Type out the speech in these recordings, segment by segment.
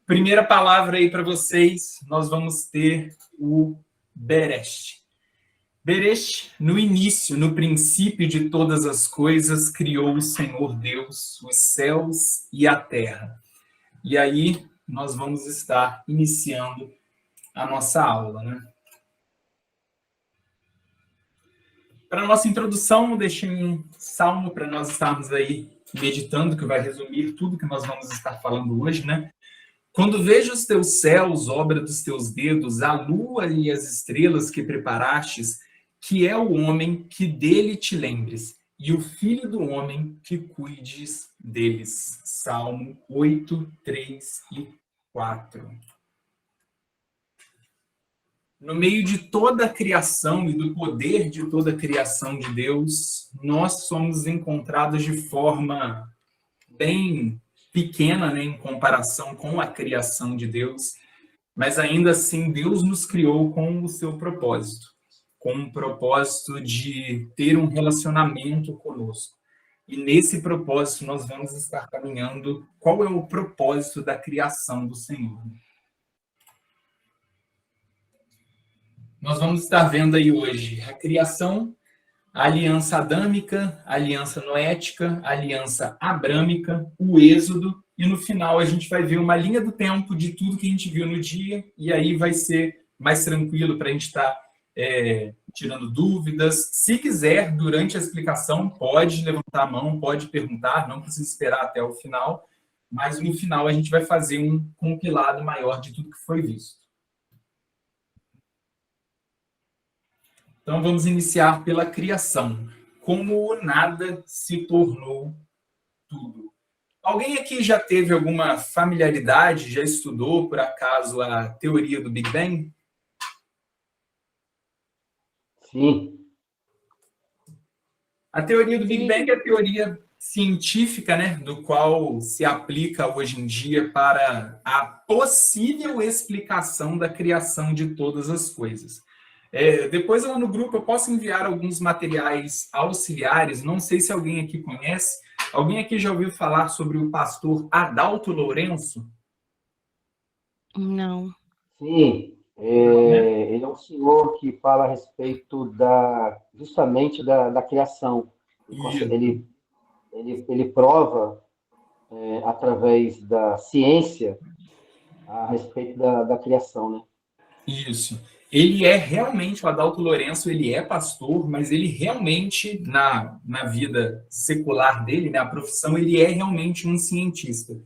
Primeira palavra aí para vocês, nós vamos ter o Beresh. Beresh, no início, no princípio de todas as coisas, criou o Senhor Deus os céus e a terra. E aí nós vamos estar iniciando a nossa aula, né? Para a nossa introdução, deixei um salmo para nós estarmos aí meditando, que vai resumir tudo que nós vamos estar falando hoje, né? Quando vejo os teus céus, obra dos teus dedos, a lua e as estrelas que preparastes, que é o homem que dele te lembres, e o filho do homem que cuides deles. Salmo 8, 3 e 4. No meio de toda a criação e do poder de toda a criação de Deus, nós somos encontrados de forma bem pequena, né, em comparação com a criação de Deus, mas ainda assim Deus nos criou com o seu propósito, com o propósito de ter um relacionamento conosco. E nesse propósito nós vamos estar caminhando. Qual é o propósito da criação do Senhor? Nós vamos estar vendo aí hoje a criação, a aliança adâmica, a aliança noética, a aliança abrâmica, o êxodo, e no final a gente vai ver uma linha do tempo de tudo que a gente viu no dia, e aí vai ser mais tranquilo para a gente estar tirando dúvidas. Se quiser, durante a explicação, pode levantar a mão, pode perguntar, não precisa esperar até o final, mas no final a gente vai fazer um compilado maior de tudo que foi visto. Então, vamos iniciar pela criação. Como o nada se tornou tudo. Alguém aqui já teve alguma familiaridade, já estudou, por acaso, a teoria do Big Bang? Sim. A teoria do Big Bang é a teoria científica, né, do qual se aplica hoje em dia para a possível explicação da criação de todas as coisas. Depois lá no grupo eu posso enviar alguns materiais auxiliares, não sei se alguém aqui conhece. Alguém aqui já ouviu falar sobre o pastor Adalto Lourenço? Não. Sim, ele é um senhor que fala a respeito justamente da criação. Ele prova, através da ciência, a respeito da criação, né? Isso. Ele é realmente, o Adalto Lourenço, ele é pastor, mas ele realmente, na vida secular dele, né, a profissão, ele é realmente um cientista.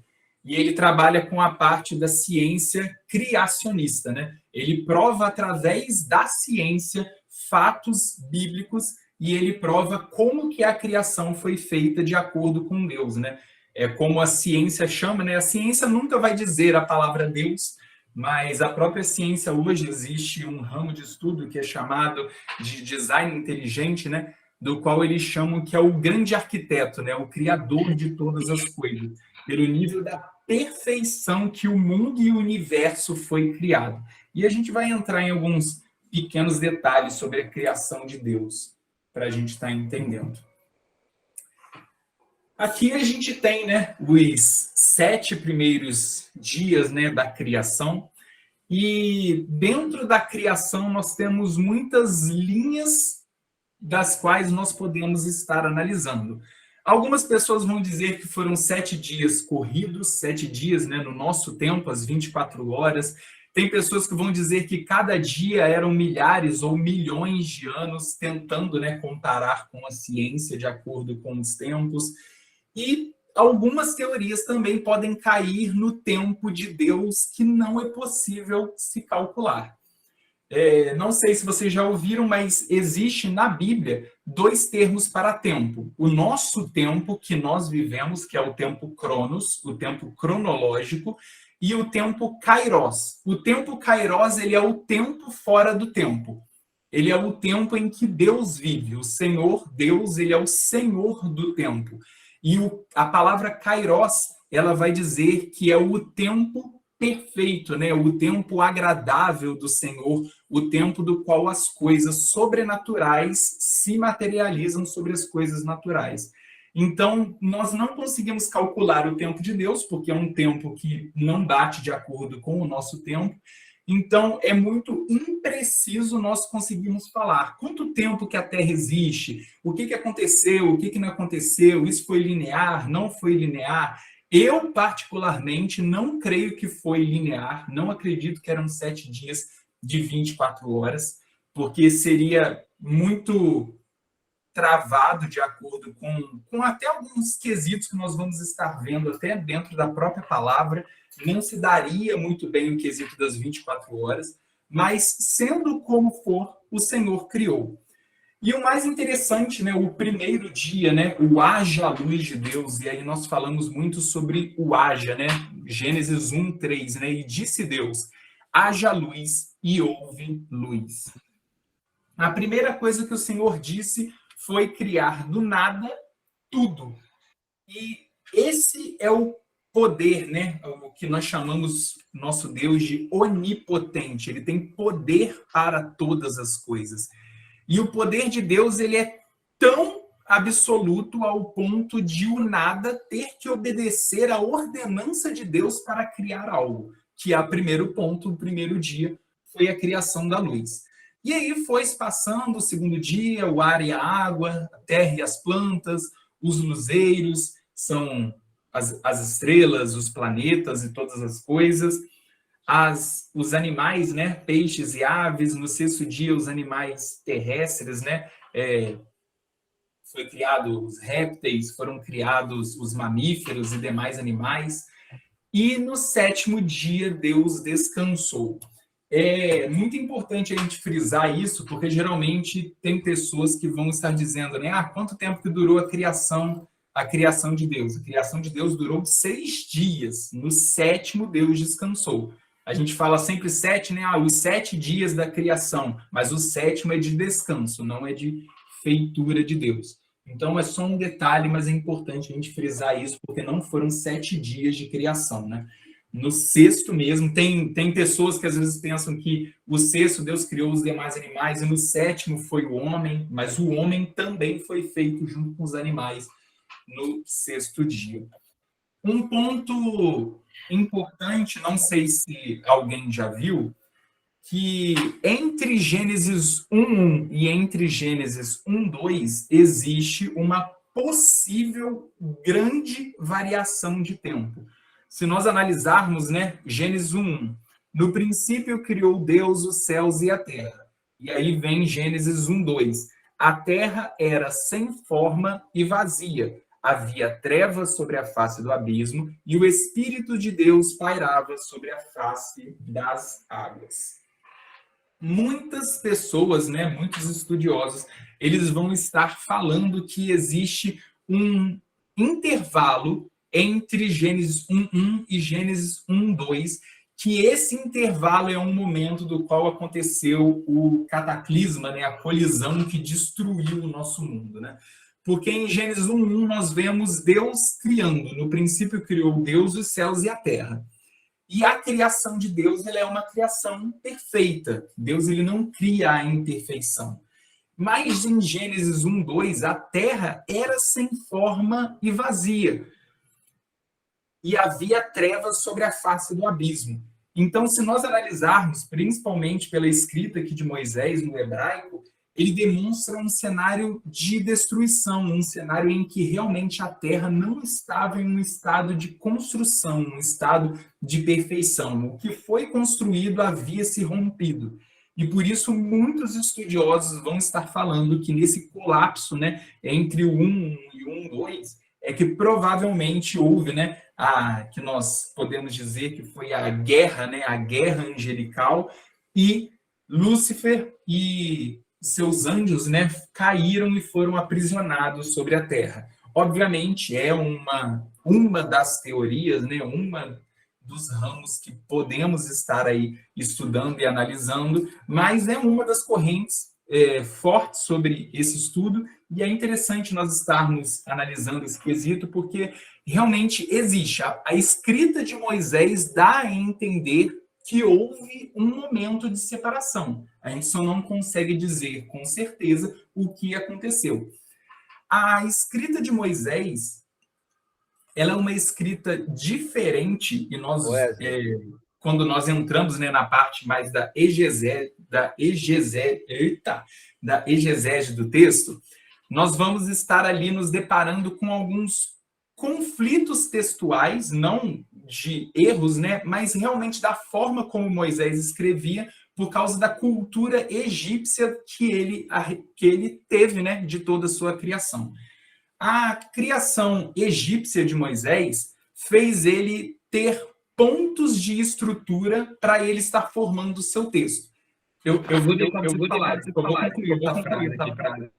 E ele trabalha com a parte da ciência criacionista, né? Ele prova através da ciência fatos bíblicos e ele prova como que a criação foi feita de acordo com Deus, né? É como a ciência chama, né? A ciência nunca vai dizer a palavra Deus, mas a própria ciência hoje existe um ramo de estudo que é chamado de design inteligente, né? Do qual eles chamam que é o grande arquiteto, né? O criador de todas as coisas, pelo nível da perfeição que o mundo e o universo foi criado. E a gente vai entrar em alguns pequenos detalhes sobre a criação de Deus, para a gente estar entendendo. Aqui a gente tem, né, os 7 primeiros dias, né, da criação, e dentro da criação nós temos muitas linhas das quais nós podemos estar analisando. Algumas pessoas vão dizer que foram 7 dias corridos, 7 dias, né, no nosso tempo, as 24 horas. Tem pessoas que vão dizer que cada dia eram milhares ou milhões de anos, tentando, né, comparar com a ciência de acordo com os tempos. E algumas teorias também podem cair no tempo de Deus, que não é possível se calcular. Não sei se vocês já ouviram, mas existe na Bíblia 2 termos para tempo. O nosso tempo que nós vivemos, que é o tempo cronos, o tempo cronológico, e o tempo kairos. O tempo kairos, ele é o tempo fora do tempo. Ele é o tempo em que Deus vive. O Senhor, Deus, ele é o Senhor do tempo. E a palavra kairos, ela vai dizer que é o tempo perfeito, né? O tempo agradável do Senhor, o tempo do qual as coisas sobrenaturais se materializam sobre as coisas naturais. Então, nós não conseguimos calcular o tempo de Deus, porque é um tempo que não bate de acordo com o nosso tempo. Então, é muito impreciso nós conseguirmos falar quanto tempo que a Terra existe, o que aconteceu, o que não aconteceu, isso foi linear, não foi linear. Eu, particularmente, não creio que foi linear, não acredito que eram 7 dias de 24 horas, porque seria muito travado de acordo com até alguns quesitos que nós vamos estar vendo até dentro da própria palavra, não se daria muito bem o quesito das 24 horas, mas sendo como for, o Senhor criou. E o mais interessante, né, o primeiro dia, né, o haja luz de Deus, e aí nós falamos muito sobre o haja, né, Gênesis 1:3, né, e disse Deus, haja luz e houve luz. A primeira coisa que o Senhor disse foi criar do nada tudo. E esse é o poder, né? O que nós chamamos nosso Deus de onipotente. Ele tem poder para todas as coisas. E o poder de Deus, ele é tão absoluto ao ponto de o nada ter que obedecer à ordenança de Deus para criar algo, que é o primeiro ponto, o primeiro dia, foi a criação da luz. E aí foi se passando o segundo dia, o ar e a água, a terra e as plantas, os luzeiros, são as estrelas, os planetas e todas as coisas, os animais, né, peixes e aves, no sexto dia os animais terrestres, né, foi criado os répteis, foram criados os mamíferos e demais animais, e no sétimo dia Deus descansou. É muito importante a gente frisar isso, porque geralmente tem pessoas que vão estar dizendo, né, quanto tempo que durou a criação de Deus? A criação de Deus durou 6 dias, no sétimo Deus descansou. A gente fala sempre 7, né, os 7 dias da criação, mas o sétimo é de descanso, não é de feitura de Deus. Então é só um detalhe, mas é importante a gente frisar isso, porque não foram 7 dias de criação, né? No sexto mesmo, tem pessoas que às vezes pensam que o sexto Deus criou os demais animais e no sétimo foi o homem, mas o homem também foi feito junto com os animais no sexto dia. Um ponto importante, não sei se alguém já viu, que entre Gênesis 1:1 e entre Gênesis 1:2 existe uma possível grande variação de tempo. Se nós analisarmos, né, Gênesis 1:1, no princípio criou Deus os céus e a terra. E aí vem Gênesis 1:2. A terra era sem forma e vazia. Havia trevas sobre a face do abismo e o Espírito de Deus pairava sobre a face das águas. Muitas pessoas, né, muitos estudiosos, eles vão estar falando que existe um intervalo entre Gênesis 1:1 e Gênesis 1:2, que esse intervalo é um momento do qual aconteceu o cataclisma, né, a colisão que destruiu o nosso mundo, né? Porque em Gênesis 1:1 nós vemos Deus criando, no princípio criou Deus os céus e a terra. E a criação de Deus, ela é uma criação perfeita. Deus, ele não cria a imperfeição. Mas em Gênesis 1:2, a terra era sem forma e vazia. E havia trevas sobre a face do abismo. Então, se nós analisarmos, principalmente pela escrita aqui de Moisés no hebraico, ele demonstra um cenário de destruição, um cenário em que realmente a terra não estava em um estado de construção, um estado de perfeição. O que foi construído havia se rompido. E por isso muitos estudiosos vão estar falando que nesse colapso, né, entre o 1 e o 1:2, é que provavelmente houve, né, que nós podemos dizer que foi a guerra, né, a guerra angelical, e Lúcifer e seus anjos, né, caíram e foram aprisionados sobre a terra. Obviamente, é uma das teorias, né, uma dos ramos que podemos estar aí estudando e analisando, mas é uma das correntes fortes sobre esse estudo, e é interessante nós estarmos analisando esse quesito, porque realmente existe. A escrita de Moisés dá a entender que houve um momento de separação. A gente só não consegue dizer com certeza o que aconteceu. A escrita de Moisés, ela é uma escrita diferente, e nós, quando nós entramos, né, na parte mais da exegese do texto, nós vamos estar ali nos deparando com alguns conflitos textuais, não de erros, né, mas realmente da forma como Moisés escrevia, por causa da cultura egípcia que ele teve, né, de toda a sua criação. A criação egípcia de Moisés fez ele ter pontos de estrutura para ele estar formando o seu texto. Eu vou deixar você falar, eu vou concluir essa frase aqui.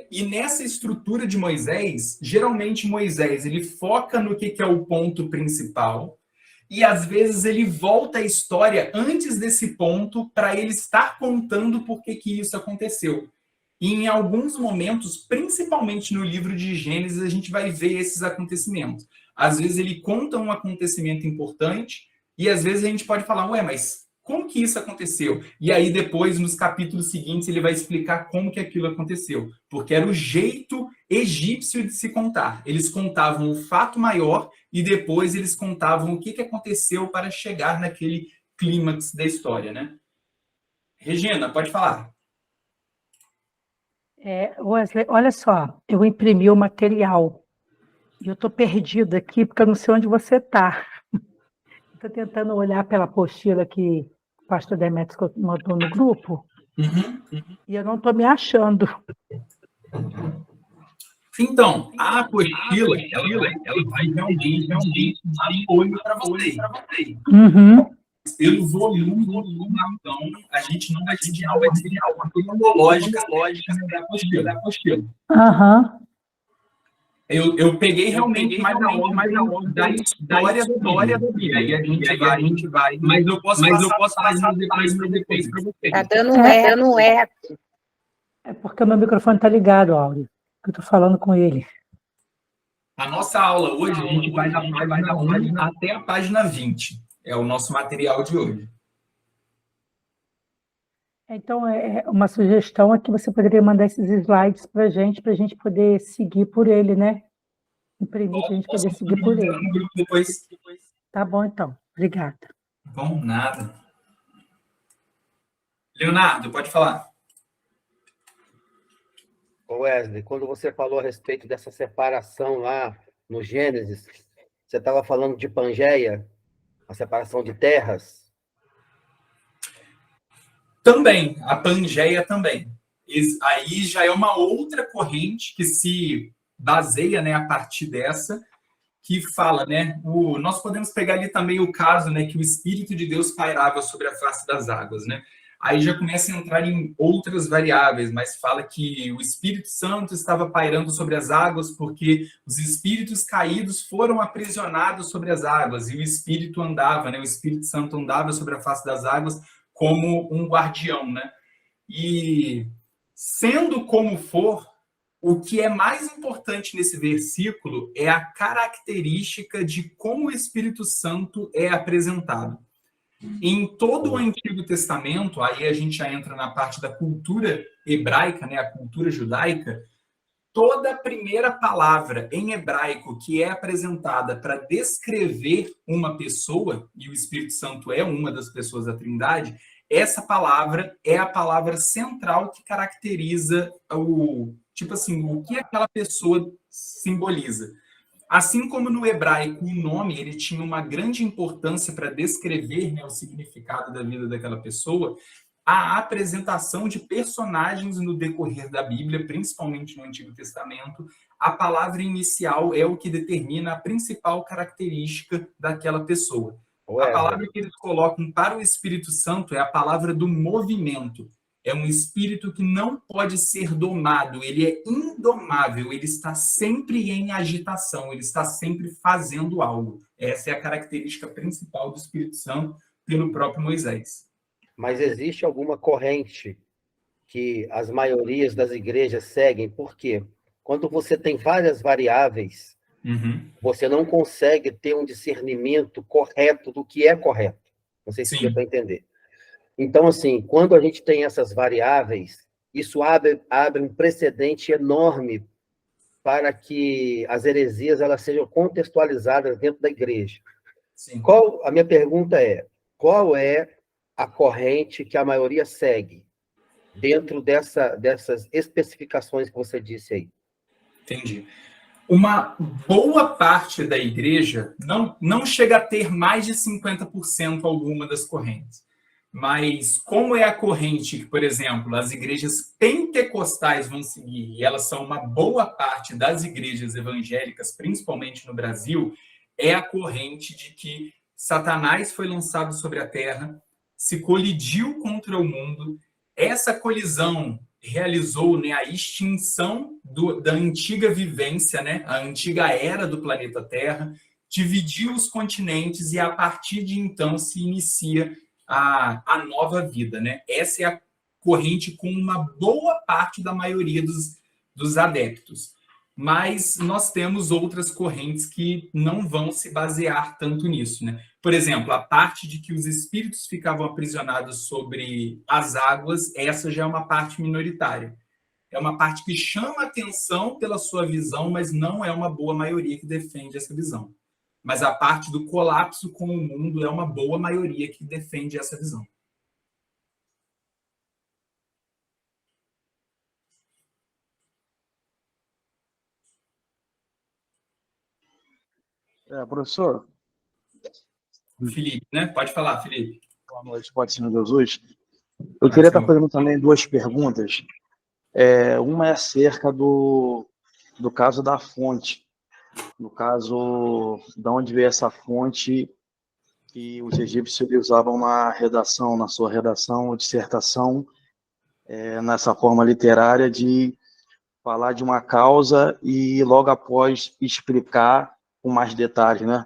E nessa estrutura de Moisés, geralmente Moisés ele foca no que é o ponto principal, e às vezes ele volta a história antes desse ponto para ele estar contando por que isso aconteceu. E em alguns momentos, principalmente no livro de Gênesis, a gente vai ver esses acontecimentos. Às vezes ele conta um acontecimento importante e às vezes a gente pode falar, ué, mas como que isso aconteceu? E aí depois, nos capítulos seguintes, ele vai explicar como que aquilo aconteceu. Porque era o jeito egípcio de se contar. Eles contavam o fato maior e depois eles contavam o que aconteceu para chegar naquele clímax da história, né? Regina, pode falar. Wesley, olha só, eu imprimi o material e eu estou perdida aqui porque eu não sei onde você está. Estou tentando olhar pela apostila que o pastor Demetrios mandou no grupo e eu não estou me achando. Então, a apostila, ela vai realmente dar apoio para vocês. Pelo volume, então, a gente não vai seguir uma cronológica da apostila. Eu peguei realmente mais a ordem da história da Bíblia. E a gente vai. Mas eu posso passar depois para vocês. Está dando eco. É porque o meu microfone está ligado, Áureo. Eu estou falando com ele. A nossa aula hoje, a gente vai da página 1 até a página 20. É o nosso material de hoje. Então, uma sugestão é que você poderia mandar esses slides para a gente poder seguir por ele, né? Imprimir para a gente poder seguir por ele. Depois. Tá bom, então. Obrigada. Bom, nada. Leonardo, pode falar. Wesley, quando você falou a respeito dessa separação lá no Gênesis, você estava falando de Pangeia, a separação de terras? Também, a Pangeia também. Aí já é uma outra corrente que se baseia, né, a partir dessa, que fala, né, nós podemos pegar ali também o caso, né, que o Espírito de Deus pairava sobre a face das águas, né? Aí já começa a entrar em outras variáveis, mas fala que o Espírito Santo estava pairando sobre as águas porque os espíritos caídos foram aprisionados sobre as águas e o Espírito andava, né? O Espírito Santo andava sobre a face das águas como um guardião, né? E sendo como for, o que é mais importante nesse versículo é a característica de como o Espírito Santo é apresentado. Em todo o Antigo Testamento, aí a gente já entra na parte da cultura hebraica, né, a cultura judaica, toda a primeira palavra em hebraico que é apresentada para descrever uma pessoa, e o Espírito Santo é uma das pessoas da Trindade, essa palavra é a palavra central que caracteriza o que aquela pessoa simboliza. Assim como no hebraico o nome ele tinha uma grande importância para descrever, né, o significado da vida daquela pessoa, a apresentação de personagens no decorrer da Bíblia, principalmente no Antigo Testamento, a palavra inicial é o que determina a principal característica daquela pessoa. A palavra que eles colocam para o Espírito Santo é a palavra do movimento. É um espírito que não pode ser domado, ele é indomável, ele está sempre em agitação, ele está sempre fazendo algo. Essa é a característica principal do Espírito Santo pelo próprio Moisés. Mas existe alguma corrente que as maiorias das igrejas seguem? Por quê? Quando você tem várias variáveis, você não consegue ter um discernimento correto do que é correto. Não sei se deu para entender. Então, assim, quando a gente tem essas variáveis isso abre um precedente enorme para que as heresias elas sejam contextualizadas dentro da igreja. Sim. A minha pergunta é, qual é a corrente que a maioria segue dentro dessas especificações que você disse aí? Entendi. Uma boa parte da igreja não chega a ter mais de 50% alguma das correntes. Mas como é a corrente que, por exemplo, as igrejas pentecostais vão seguir, e elas são uma boa parte das igrejas evangélicas, principalmente no Brasil, é a corrente de que Satanás foi lançado sobre a terra, se colidiu contra o mundo, essa colisão realizou, né, a extinção da antiga vivência, né, a antiga era do planeta Terra, dividiu os continentes e, a partir de então, se inicia a nova vida, né? Essa é a corrente com uma boa parte da maioria dos adeptos. Mas nós temos outras correntes que não vão se basear tanto nisso, né? Por exemplo, a parte de que os espíritos ficavam aprisionados sobre as águas, essa já é uma parte minoritária. É uma parte que chama atenção pela sua visão, mas não é uma boa maioria que defende essa visão. Mas a parte do colapso com o mundo é uma boa maioria que defende essa visão. Professor. Felipe, né? Pode falar, Felipe. Boa noite, pode ser, Jesus. Eu queria estar fazendo também duas perguntas. Uma é acerca do caso da fonte. No caso, de onde veio essa fonte que os egípcios usavam na sua redação ou dissertação, nessa forma literária de falar de uma causa e logo após explicar com mais detalhes, né?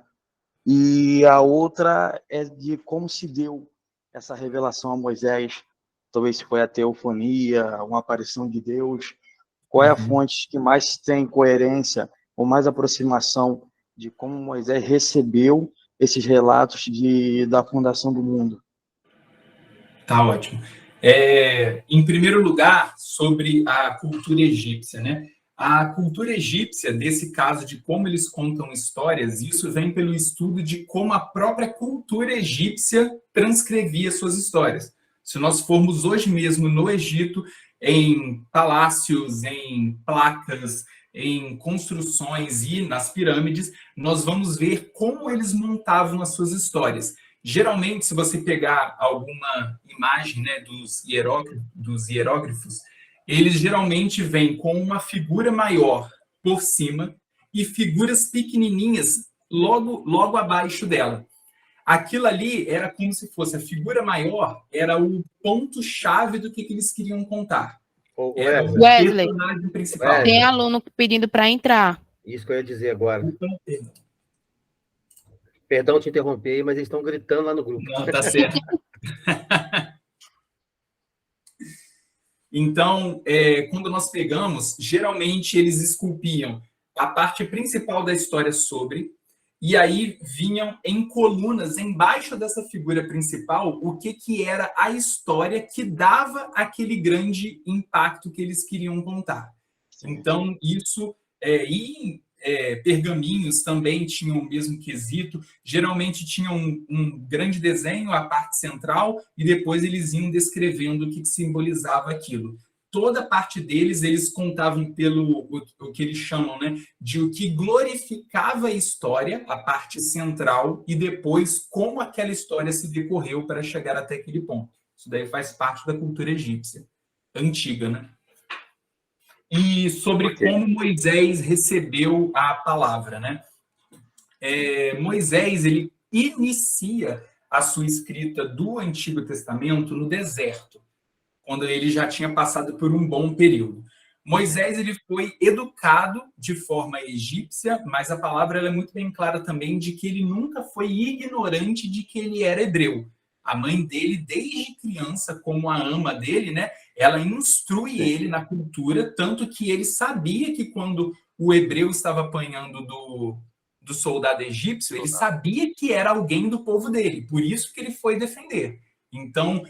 E a outra é de como se deu essa revelação a Moisés, talvez se foi a teofania, uma aparição de Deus. Qual é a fonte que mais tem coerência ou mais aproximação de como Moisés recebeu esses relatos da fundação do mundo? Tá ótimo. Em primeiro lugar, sobre a cultura egípcia, né? A cultura egípcia, desse caso de como eles contam histórias, isso vem pelo estudo de como a própria cultura egípcia transcrevia suas histórias. Se nós formos hoje mesmo no Egito, em palácios, em placas, em construções e nas pirâmides, nós vamos ver como eles montavam as suas histórias. Geralmente, se você pegar alguma imagem, né, dos hieróglifos, eles geralmente vêm com uma figura maior por cima e figuras pequenininhas logo abaixo dela. Aquilo ali era como se fosse a figura maior, era o ponto-chave do que eles queriam contar. Era o personagem principal. Tem aluno pedindo para entrar. Isso que eu ia dizer agora. Perdão te interromper, mas eles estão gritando lá no grupo. Não, tá certo. Então, quando nós pegamos, geralmente eles esculpiam a parte principal da história sobre, e aí vinham em colunas, embaixo dessa figura principal, o que era a história que dava aquele grande impacto que eles queriam contar. Então, isso... pergaminhos também tinham o mesmo quesito, geralmente tinham um grande desenho, a parte central, e depois eles iam descrevendo o que simbolizava aquilo. Toda parte deles, eles contavam pelo o que eles chamam, né, de o que glorificava a história, a parte central, e depois como aquela história se decorreu para chegar até aquele ponto. Isso daí faz parte da cultura egípcia, antiga, né? E sobre como Moisés recebeu a palavra, né? Moisés, ele inicia a sua escrita do Antigo Testamento no deserto, quando ele já tinha passado por um bom período. Moisés, ele foi educado de forma egípcia, mas a palavra é muito bem clara também de que ele nunca foi ignorante de que ele era hebreu. A mãe dele, desde criança, como a ama dele, né, ela instrui ele na cultura, tanto que ele sabia que quando o hebreu estava apanhando do soldado egípcio, ele sabia que era alguém do povo dele, por isso que ele foi defender. Então,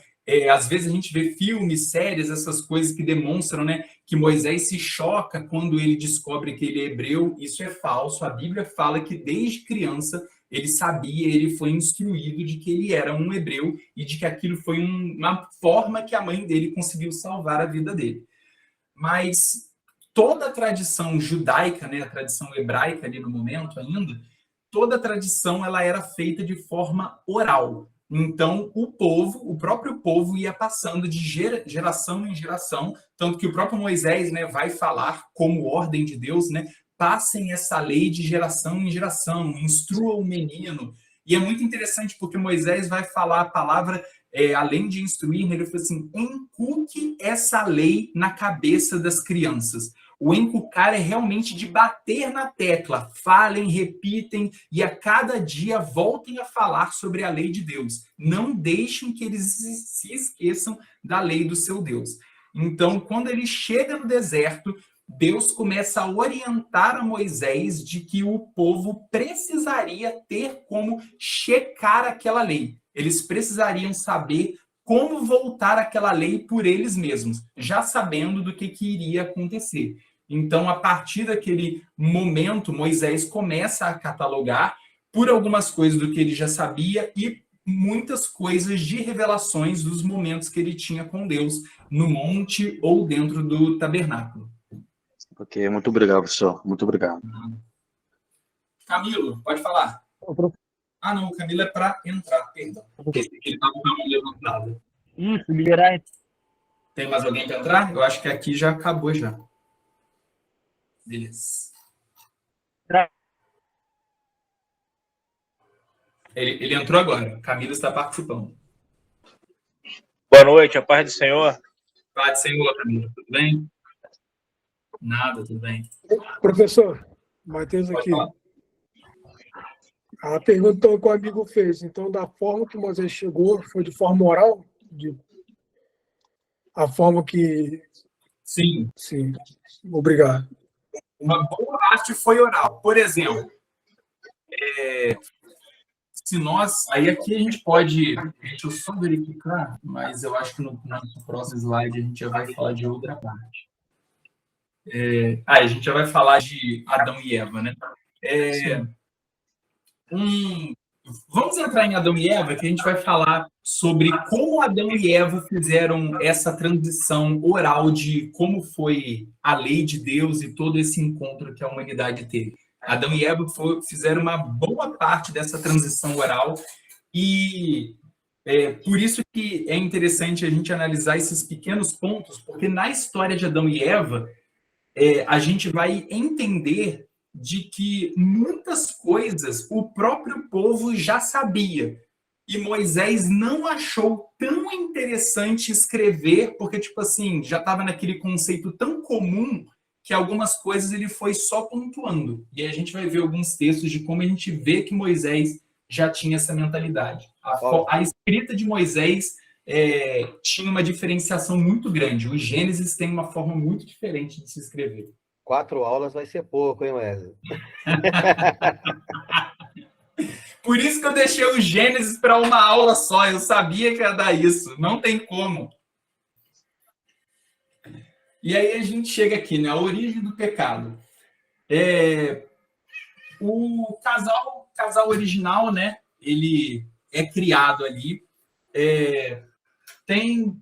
Às vezes a gente vê filmes, séries, essas coisas que demonstram, né, que Moisés se choca quando ele descobre que ele é hebreu. Isso é falso. A Bíblia fala que desde criança ele sabia, ele foi instruído de que ele era um hebreu e de que aquilo foi uma forma que a mãe dele conseguiu salvar a vida dele. Mas toda a tradição judaica, né, a tradição hebraica ali no momento ainda, toda a tradição ela era feita de forma oral. Então, o próprio povo ia passando de geração em geração, tanto que o próprio Moisés, né, vai falar como ordem de Deus, né, passem essa lei de geração em geração, instrua o menino. E é muito interessante porque Moisés vai falar a palavra, além de instruir, né, ele fala assim, inculque essa lei na cabeça das crianças. O encucar é realmente de bater na tecla, falem, repitem e a cada dia voltem a falar sobre a lei de Deus. Não deixem que eles se esqueçam da lei do seu Deus. Então, quando ele chega no deserto, Deus começa a orientar a Moisés de que o povo precisaria ter como checar aquela lei. Eles precisariam saber como voltar aquela lei por eles mesmos, já sabendo do que iria acontecer. Então, a partir daquele momento, Moisés começa a catalogar por algumas coisas do que ele já sabia e muitas coisas de revelações dos momentos que ele tinha com Deus no monte ou dentro do tabernáculo. Ok, muito obrigado, professor. Muito obrigado. Camilo, pode falar. Ah, não, o Camilo é para entrar, perdão. Ele estava com a mão levantada. Isso, liberar. Tem mais alguém para entrar? Eu acho que aqui já acabou já. Beleza. Ele entrou agora. O Camilo está participando. Boa noite, a paz do Senhor. Paz do Senhor, Camilo. Tudo bem? Nada, tudo bem. Professor, Matheus aqui. A pergunta que o amigo fez, então, da forma que Moisés chegou, foi de forma oral? A forma que... Sim. Sim. Obrigado. Uma boa parte foi oral. Por exemplo, se nós... Aí aqui a gente pode... Deixa eu só verificar, mas eu acho que no próximo slide a gente já vai falar de outra parte. A gente já vai falar de Adão e Eva, né? Vamos entrar em Adão e Eva, que a gente vai falar sobre como Adão e Eva fizeram essa transição oral de como foi a lei de Deus e todo esse encontro que a humanidade teve. Adão e Eva fizeram uma boa parte dessa transição oral e por isso que é interessante a gente analisar esses pequenos pontos, porque na história de Adão e Eva, a gente vai entender de que muitas coisas o próprio povo já sabia. E Moisés não achou tão interessante escrever, porque, tipo assim, já estava naquele conceito tão comum que algumas coisas ele foi só pontuando. E aí a gente vai ver alguns textos de como a gente vê que Moisés já tinha essa mentalidade. A escrita de Moisés tinha uma diferenciação muito grande. O Gênesis tem uma forma muito diferente de se escrever. 4 aulas vai ser pouco, hein, Wesley? Por isso que eu deixei o Gênesis para uma aula só. Eu sabia que ia dar isso. Não tem como. E aí a gente chega aqui, né? A origem do pecado. O casal original, né? Ele é criado ali. Tem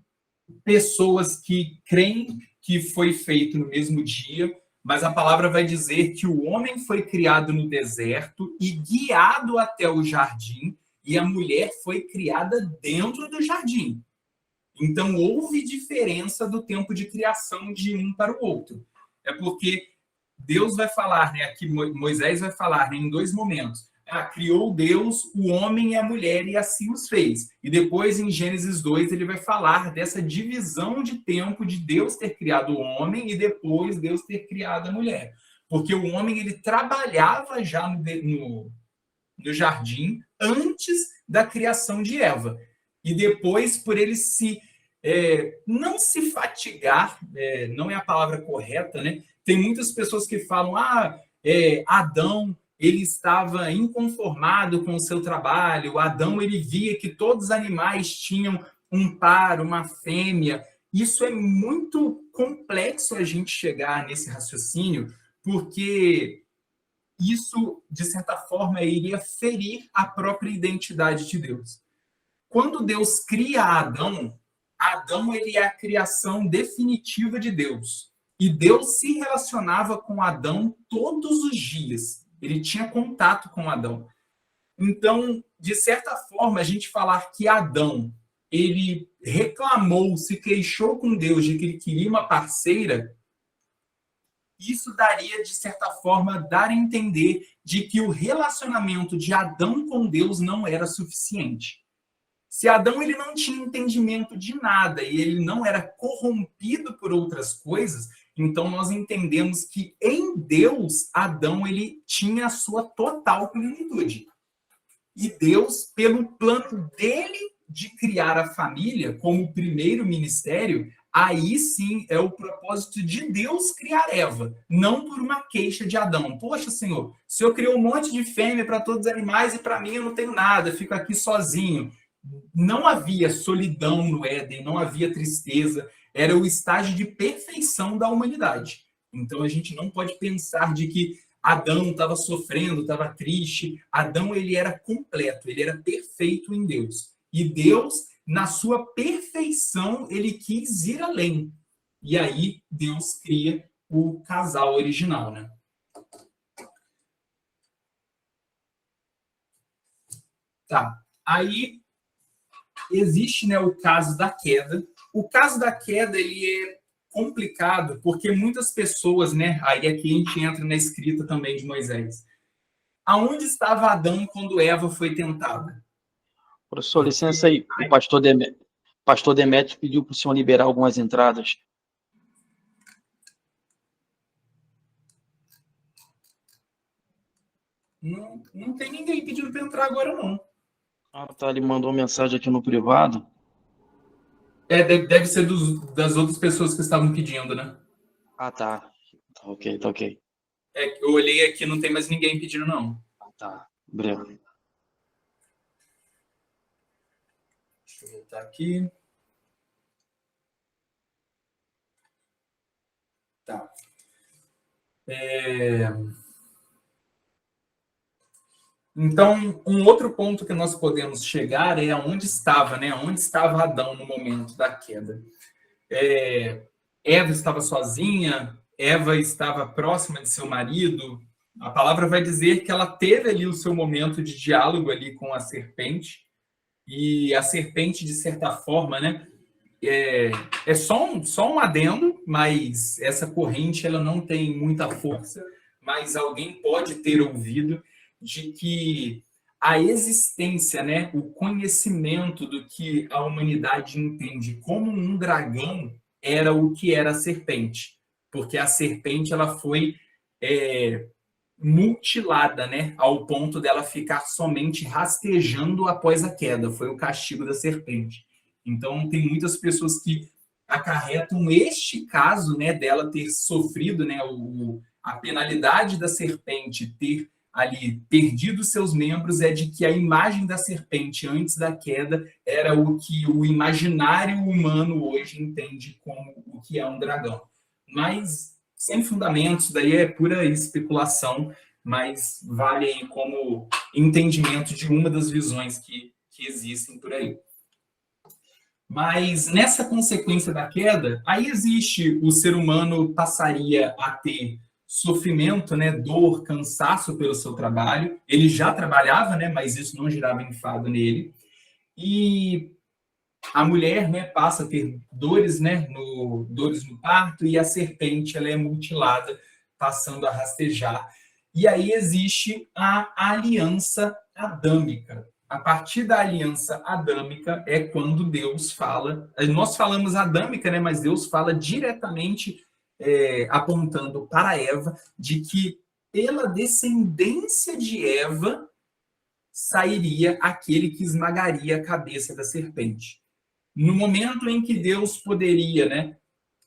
pessoas que creem que foi feito no mesmo dia, mas a palavra vai dizer que o homem foi criado no deserto e guiado até o jardim, e a mulher foi criada dentro do jardim. Então, houve diferença do tempo de criação de um para o outro. É porque Deus vai falar, né, aqui Moisés vai falar, né, em 2 momentos. Criou Deus o homem e a mulher e assim os fez. E depois, em Gênesis 2, ele vai falar dessa divisão de tempo de Deus ter criado o homem e depois Deus ter criado a mulher. Porque o homem ele trabalhava já no jardim antes da criação de Eva. E depois, por ele não se fatigar, não é a palavra correta, né? Tem muitas pessoas que falam, Adão, ele estava inconformado com o seu trabalho. Adão, ele via que todos os animais tinham um par, uma fêmea. Isso é muito complexo a gente chegar nesse raciocínio, porque isso, de certa forma, iria ferir a própria identidade de Deus. Quando Deus cria Adão, Adão ele é a criação definitiva de Deus. E Deus se relacionava com Adão todos os dias. Ele tinha contato com Adão. Então, de certa forma, a gente falar que Adão ele reclamou, se queixou com Deus de que ele queria uma parceira, isso daria, de certa forma, dar a entender de que o relacionamento de Adão com Deus não era suficiente. Se Adão ele não tinha entendimento de nada e ele não era corrompido por outras coisas, então nós entendemos que em Deus, Adão ele tinha a sua total plenitude. E Deus, pelo plano dele de criar a família como primeiro ministério, aí sim é o propósito de Deus criar Eva, não por uma queixa de Adão. Poxa, Senhor, o Senhor criou um monte de fêmea para todos os animais e para mim eu não tenho nada, fico aqui sozinho. Não havia solidão no Éden, não havia tristeza, era o estágio de perfeição da humanidade. Então a gente não pode pensar de que Adão estava sofrendo, estava triste. Adão ele era completo, ele era perfeito em Deus. E Deus, na sua perfeição, ele quis ir além. E aí Deus cria o casal original, né? Tá. Aí existe, né, o caso da queda. O caso da queda ele é complicado porque muitas pessoas, né, aí aqui a gente entra na escrita também de Moisés. Aonde estava Adão quando Eva foi tentada? Professor, licença aí, o pastor Demétrio pediu para o senhor liberar algumas entradas. Não tem ninguém pedindo para entrar agora, não. Ah, tá, ele mandou mensagem aqui no privado. Deve ser das outras pessoas que estavam pedindo, né? Ah, tá. Tá ok, tá ok. Eu olhei aqui, não tem mais ninguém pedindo, não. Ah, tá. Obrigado. Deixa eu voltar aqui. Tá. Então, um outro ponto que nós podemos chegar é aonde estava, né? Onde estava Adão no momento da queda. Eva estava sozinha, Eva estava próxima de seu marido. A palavra vai dizer que ela teve ali o seu momento de diálogo ali com a serpente, e a serpente, de certa forma, né? É só um adendo, mas essa corrente ela não tem muita força, mas alguém pode ter ouvido de que a existência, né, o conhecimento do que a humanidade entende como um dragão era o que era a serpente, porque a serpente ela foi mutilada, né, ao ponto dela ficar somente rastejando após a queda, foi o castigo da serpente. Então tem muitas pessoas que acarretam este caso, né, dela ter sofrido, né, a penalidade da serpente ter ali perdido seus membros é de que a imagem da serpente antes da queda era o que o imaginário humano hoje entende como o que é um dragão. Mas sem fundamentos, daí é pura especulação, mas vale aí como entendimento de uma das visões que existem por aí. Mas nessa consequência da queda, aí existe, o ser humano passaria a ter sofrimento, né, dor, cansaço pelo seu trabalho. Ele já trabalhava, né, mas isso não gerava enfado nele. E a mulher, né, passa a ter dores, né, dores no parto, e a serpente ela é mutilada, passando a rastejar. E aí existe a aliança adâmica. A partir da aliança adâmica é quando Deus fala. Nós falamos adâmica, né, mas Deus fala diretamente apontando para Eva, de que pela descendência de Eva sairia aquele que esmagaria a cabeça da serpente. No momento em que Deus poderia, né,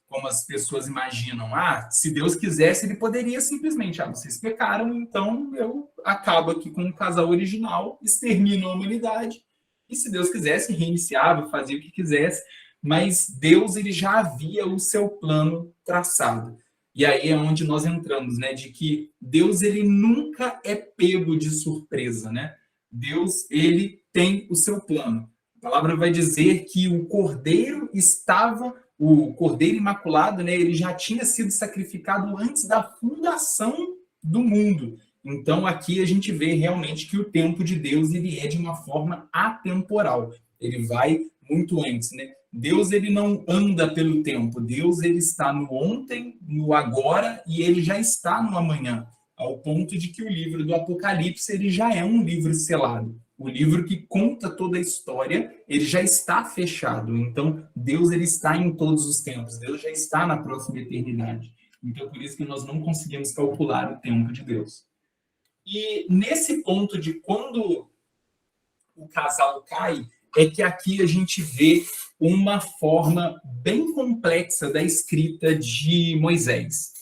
como as pessoas imaginam, se Deus quisesse, ele poderia simplesmente, vocês pecaram, então eu acabo aqui com o casal original, extermino a humanidade e se Deus quisesse, reiniciava, fazia o que quisesse, mas Deus ele já havia o seu plano traçado. E aí é onde nós entramos, né, de que Deus ele nunca é pego de surpresa, né? Deus ele tem o seu plano. A palavra vai dizer que o Cordeiro Imaculado, né, ele já tinha sido sacrificado antes da fundação do mundo. Então aqui a gente vê realmente que o tempo de Deus ele é de uma forma atemporal. Ele vai muito antes, né? Deus ele não anda pelo tempo. Deus ele está no ontem, no agora e ele já está no amanhã, ao ponto de que o livro do Apocalipse ele já é um livro selado. O livro que conta toda a história, ele já está fechado. Então, Deus ele está em todos os tempos. Deus já está na próxima eternidade. Então, por isso que nós não conseguimos calcular o tempo de Deus. E nesse ponto de quando o casal cai, é que aqui a gente vê uma forma bem complexa da escrita de Moisés.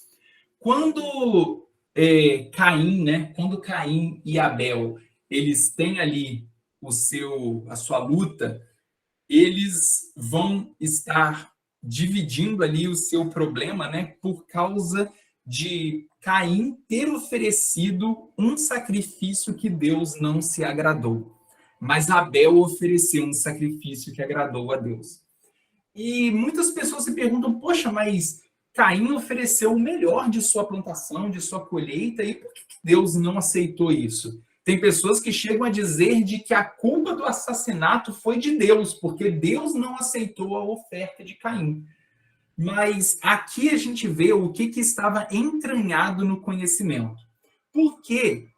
Quando Caim, né? Quando Caim e Abel eles têm ali a sua luta, eles vão estar dividindo ali o seu problema, né? Por causa de Caim ter oferecido um sacrifício que Deus não se agradou. Mas Abel ofereceu um sacrifício que agradou a Deus. E muitas pessoas se perguntam, poxa, mas Caim ofereceu o melhor de sua plantação, de sua colheita, e por que Deus não aceitou isso? Tem pessoas que chegam a dizer de que a culpa do assassinato foi de Deus, porque Deus não aceitou a oferta de Caim. Mas aqui a gente vê o que estava entranhado no conhecimento. Por que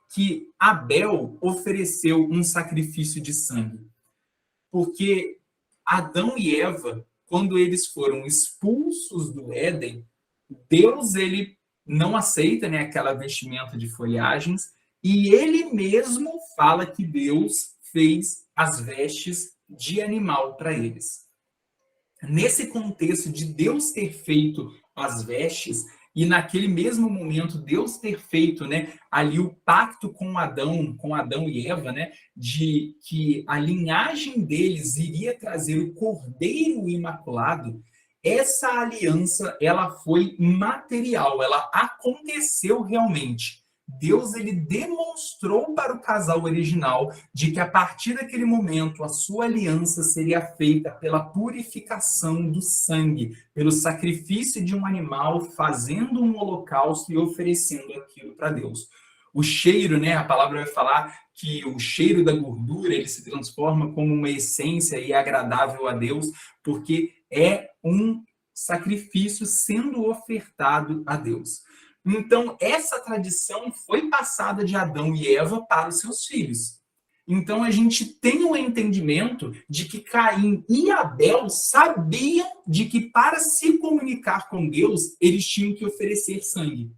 Abel ofereceu um sacrifício de sangue? Porque Adão e Eva, quando eles foram expulsos do Éden, Deus ele não aceita, né, aquela vestimenta de folhagens, e ele mesmo fala que Deus fez as vestes de animal para eles. Nesse contexto de Deus ter feito as vestes, e naquele mesmo momento Deus ter feito, né, ali o pacto com Adão e Eva, né, de que a linhagem deles iria trazer o Cordeiro Imaculado, essa aliança ela foi material, ela aconteceu realmente. Deus ele demonstrou para o casal original de que a partir daquele momento a sua aliança seria feita pela purificação do sangue, pelo sacrifício de um animal, fazendo um holocausto e oferecendo aquilo para Deus. O cheiro, né, a palavra vai falar que o cheiro da gordura ele se transforma como uma essência e é agradável a Deus, porque é um sacrifício sendo ofertado a Deus. Então, essa tradição foi passada de Adão e Eva para os seus filhos. Então, a gente tem um entendimento de que Caim e Abel sabiam de que para se comunicar com Deus, eles tinham que oferecer sangue.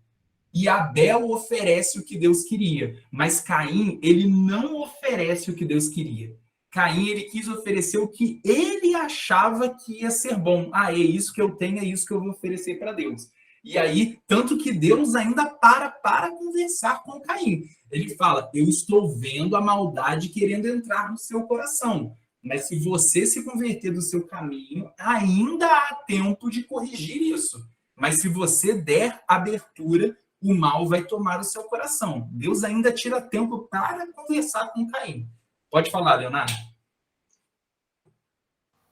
E Abel oferece o que Deus queria, mas Caim, ele não oferece o que Deus queria. Caim, ele quis oferecer o que ele achava que ia ser bom. É isso que eu tenho, é isso que eu vou oferecer para Deus. E aí, tanto que Deus ainda para conversar com Caim. Ele fala, eu estou vendo a maldade querendo entrar no seu coração. Mas se você se converter do seu caminho, ainda há tempo de corrigir isso. Mas se você der abertura, o mal vai tomar o seu coração. Deus ainda tira tempo para conversar com Caim. Pode falar, Leonardo.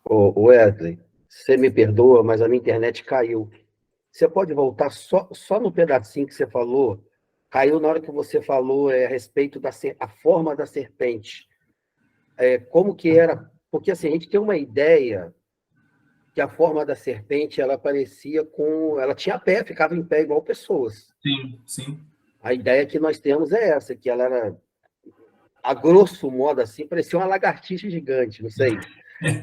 Ô Wesley, você me perdoa, mas a minha internet caiu. Você pode voltar só no pedacinho que você falou? Caiu na hora que você falou a respeito da a forma da serpente. Como que era? Porque assim, a gente tem uma ideia que a forma da serpente, ela parecia com... Ela tinha pé, ficava em pé igual pessoas. Sim, sim. A ideia que nós temos é essa, que ela era, a grosso modo assim, parecia uma lagartixa gigante, não sei.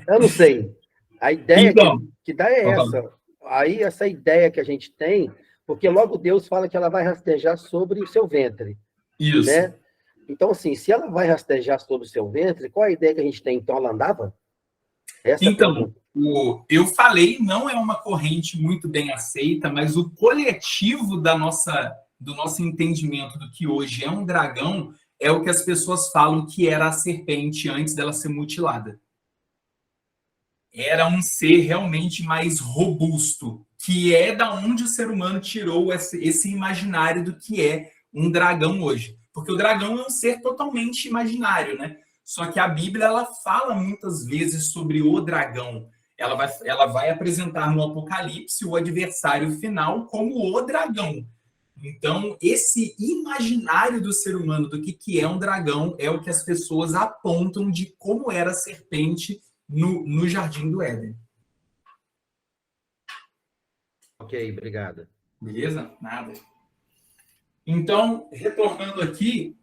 Eu não sei. A ideia então, que dá é essa. Aí, essa ideia que a gente tem, porque logo Deus fala que ela vai rastejar sobre o seu ventre. Isso. Né? Então, assim, se ela vai rastejar sobre o seu ventre, qual a ideia que a gente tem? Então, ela andava? Então, eu falei, não é uma corrente muito bem aceita, mas o coletivo do nosso entendimento do que hoje é um dragão é o que as pessoas falam que era a serpente antes dela ser mutilada. Era um ser realmente mais robusto, que é da onde o ser humano tirou esse imaginário do que é um dragão hoje. Porque o dragão é um ser totalmente imaginário, né? Só que a Bíblia, ela fala muitas vezes sobre o dragão. Ela vai apresentar no Apocalipse o adversário final como o dragão. Então, esse imaginário do ser humano do que é um dragão é o que as pessoas apontam de como era a serpente no Jardim do Éden. Ok, obrigada. Beleza? Nada. Então, retornando aqui,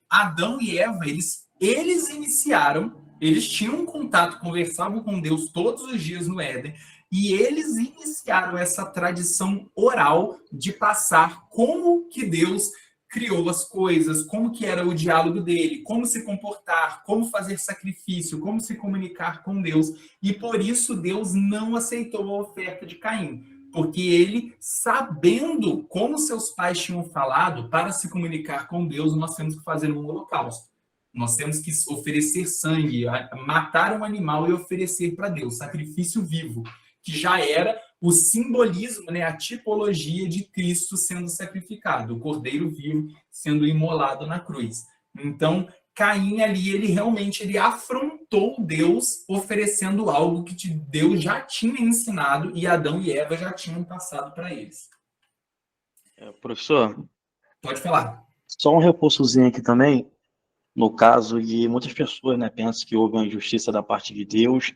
Adão e Eva, eles iniciaram, eles tinham um contato, conversavam com Deus todos os dias no Éden, e eles iniciaram essa tradição oral de passar como que Deus criou as coisas, como que era o diálogo dele, como se comportar, como fazer sacrifício, como se comunicar com Deus. E por isso Deus não aceitou a oferta de Caim, porque ele, sabendo como seus pais tinham falado, para se comunicar com Deus, nós temos que fazer um holocausto. Nós temos que oferecer sangue, matar um animal e oferecer para Deus, sacrifício vivo, que já era o simbolismo, né, a tipologia de Cristo sendo sacrificado, o cordeiro vivo sendo imolado na cruz. Então, Caim ali, ele afrontou Deus oferecendo algo que Deus já tinha ensinado e Adão e Eva já tinham passado para eles. Professor, Pode falar. só um reforçozinho aqui também, no caso de muitas pessoas, né, pensam que houve uma injustiça da parte de Deus,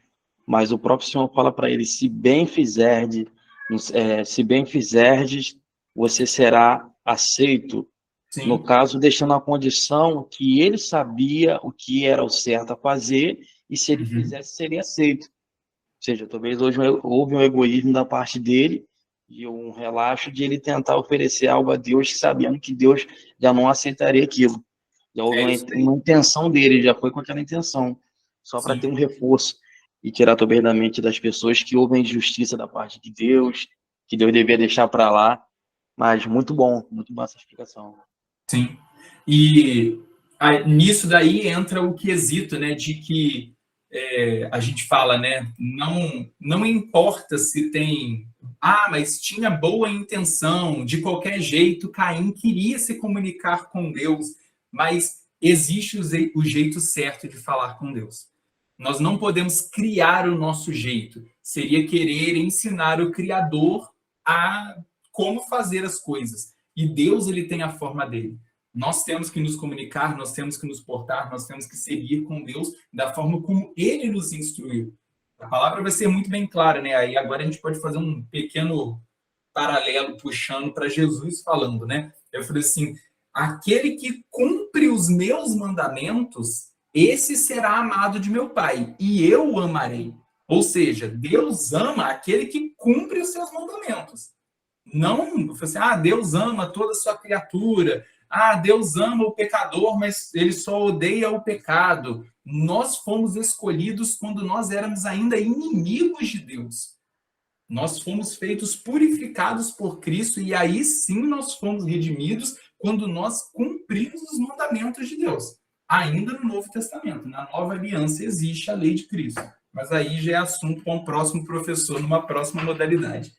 mas o próprio Senhor fala para eles, se bem fizerdes, você será aceito. Sim. No caso, deixando a condição que ele sabia o que era o certo a fazer, e se ele fizesse, seria aceito. Ou seja, talvez hoje houve um egoísmo da parte dele, e um relaxo de ele tentar oferecer algo a Deus, sabendo que Deus já não aceitaria aquilo. Já houve uma intenção dele, já foi com aquela intenção, só para ter um reforço e tirar talvez da mente das pessoas que houve injustiça da parte de Deus, que Deus devia deixar para lá. Mas muito bom essa explicação. Sim. E nisso daí entra o quesito, né, de que a gente fala, né, não importa se tem, mas tinha boa intenção, de qualquer jeito, Caim queria se comunicar com Deus, mas existe o jeito certo de falar com Deus. Nós não podemos criar o nosso jeito. Seria querer ensinar o Criador a como fazer as coisas. E Deus, ele tem a forma dele. Nós temos que nos comunicar, nós temos que nos portar, nós temos que seguir com Deus da forma como ele nos instruiu. A palavra vai ser muito bem clara, né? Aí agora a gente pode fazer um pequeno paralelo puxando para Jesus falando, né? Eu falei assim, aquele que cumpre os meus mandamentos, esse será amado de meu Pai, e eu o amarei. Ou seja, Deus ama aquele que cumpre os seus mandamentos. Não, assim, Deus ama toda a sua criatura, Deus ama o pecador, mas ele só odeia o pecado. Nós fomos escolhidos quando nós éramos ainda inimigos de Deus. Nós fomos feitos purificados por Cristo e aí sim nós fomos redimidos quando nós cumprimos os mandamentos de Deus. Ainda no Novo Testamento, na Nova Aliança existe a lei de Cristo. Mas aí já é assunto para um próximo professor, numa próxima modalidade.